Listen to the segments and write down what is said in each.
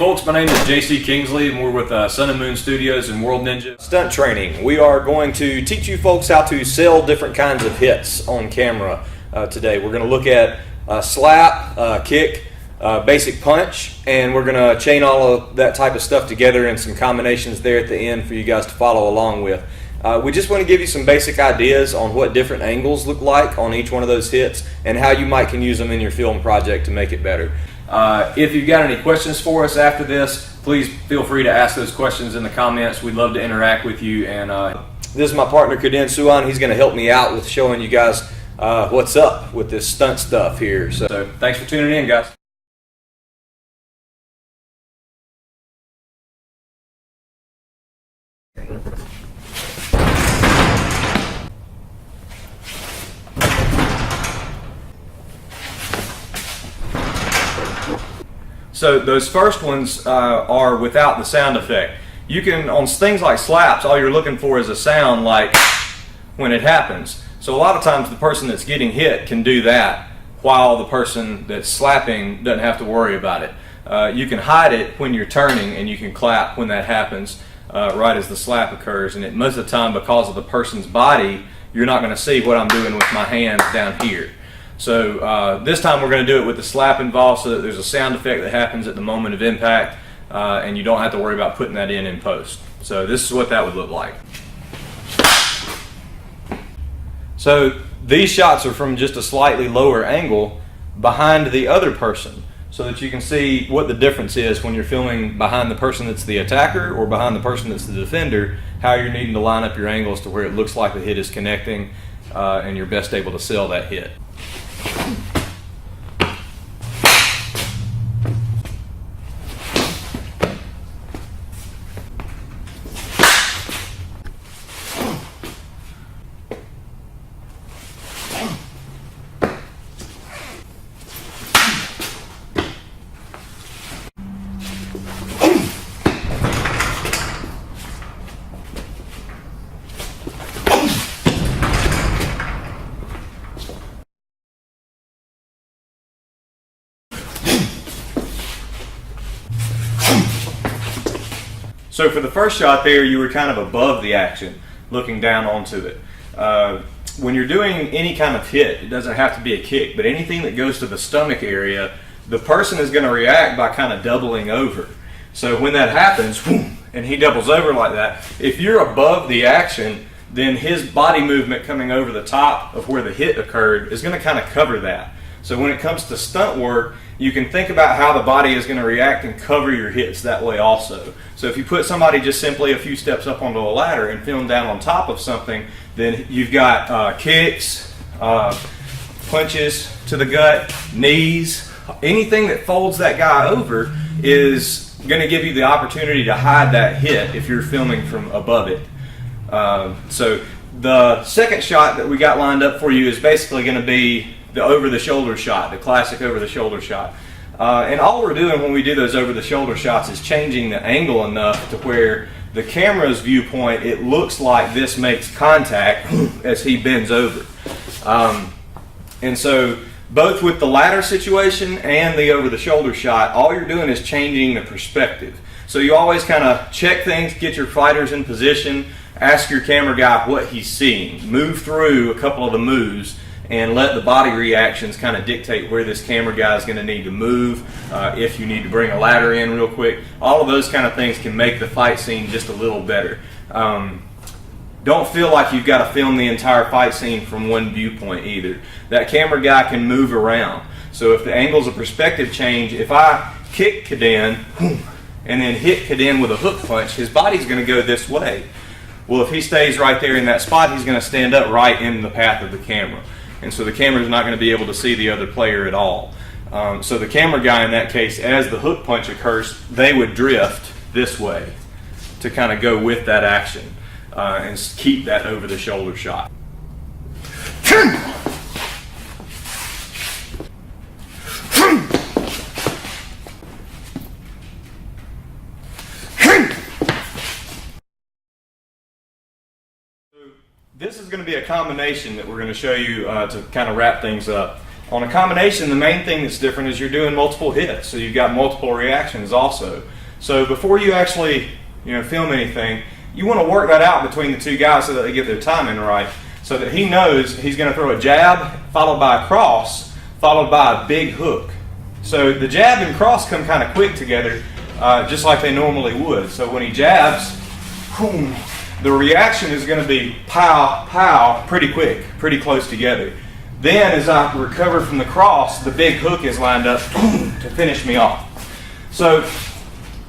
folks, my name is JC Kingsley and we're with Sun and Moon Studios and WorldNinja. Stunt training. We are going to teach you folks how to sell different kinds of hits on camera today. We're going to look at slap, kick, basic punch, and we're going to chain all of that type of stuff together in some combinations there at the end for you guys to follow along with. We just want to give you some basic ideas on what different angles look like on each one of those hits and how you might can use them in your film project to make it better. If you've got any questions for us after this, please feel free to ask those questions in the comments. We'd love to interact with you. And this is my partner Kaden, Suon. He's going to help me out with showing you guys what's up with this stunt stuff here. So thanks for tuning in, guys. So those first ones are without the sound effect. You can, on things like slaps, all you're looking for is a sound like when it happens. So a lot of times the person that's getting hit can do that while the person that's slapping doesn't have to worry about it. You can hide it when you're turning and you can clap when that happens right as the slap occurs. And most of the time, because of the person's body, you're not going to see what I'm doing with my hands down here. So this time we're going to do it with the slap involved so that there's a sound effect that happens at the moment of impact and you don't have to worry about putting that in post. So this is what that would look like. So these shots are from just a slightly lower angle behind the other person so that you can see what the difference is when you're filming behind the person that's the attacker or behind the person that's the defender, how you're needing to line up your angles to where it looks like the hit is connecting and you're best able to sell that hit. So for the first shot there, you were kind of above the action, looking down onto it. When you're doing any kind of hit, it doesn't have to be a kick, but anything that goes to the stomach area, the person is going to react by kind of doubling over. So when that happens, and he doubles over like that, if you're above the action, then his body movement coming over the top of where the hit occurred is going to kind of cover that. So when it comes to stunt work, you can think about how the body is going to react and cover your hits that way also. So if you put somebody just simply a few steps up onto a ladder and film down on top of something, then you've got kicks, punches to the gut, knees, anything that folds that guy over is going to give you the opportunity to hide that hit if you're filming from above it. So the second shot that we got lined up for you is basically going to be the over-the-shoulder shot, the classic over-the-shoulder shot. And all we're doing when we do those over-the-shoulder shots is changing the angle enough to where the camera's viewpoint, it looks like this makes contact as he bends over. And so both with the ladder situation and the over-the-shoulder shot, all you're doing is changing the perspective. So you always kind of check things, get your fighters in position, ask your camera guy what he's seeing, move through a couple of the moves, and let the body reactions kind of dictate where this camera guy is going to need to move, if you need to bring a ladder in real quick. All of those kind of things can make the fight scene just a little better. Don't feel like you've got to film the entire fight scene from one viewpoint either. That camera guy can move around. So if the angles of perspective change, if I kick Kaden and then hit Kaden with a hook punch, his body's going to go this way. Well, if he stays right there in that spot, he's going to stand up right in the path of the camera. And so the camera is not going to be able to see the other player at all. So the camera guy in that case, as the hook punch occurs, they would drift this way to kind of go with that action and keep that over-the-shoulder shot. This is going to be a combination that we're going to show you to kind of wrap things up. On a combination, the main thing that's different is you're doing multiple hits, so you've got multiple reactions also. So before you actually film anything, you want to work that out between the two guys so that they get their timing right, so that he knows he's going to throw a jab followed by a cross followed by a big hook. So the jab and cross come kind of quick together, just like they normally would. So when he jabs, boom, the reaction is going to be pow, pow, pretty quick, pretty close together. Then as I recover from the cross, the big hook is lined up to finish me off. So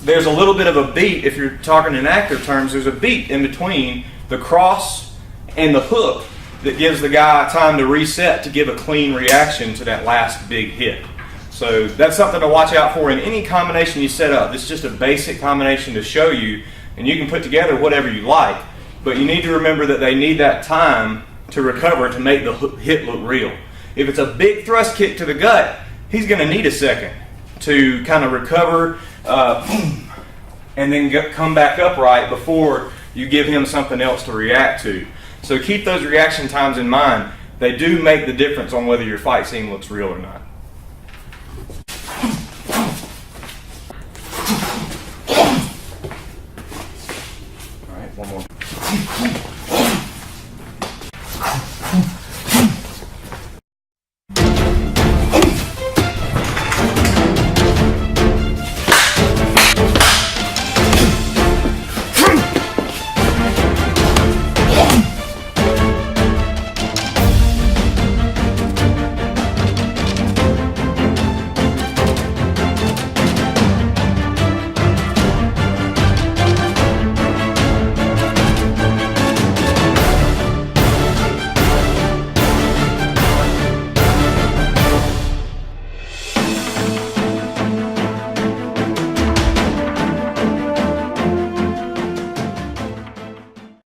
there's a little bit of a beat, if you're talking in actor terms, there's a beat in between the cross and the hook that gives the guy time to reset to give a clean reaction to that last big hit. So that's something to watch out for in any combination you set up. This is just a basic combination to show you, and you can put together whatever you like, but you need to remember that they need that time to recover to make the hit look real. If it's a big thrust kick to the gut, he's going to need a second to kind of recover and then come back upright before you give him something else to react to. So keep those reaction times in mind. They do make the difference on whether your fight scene looks real or not.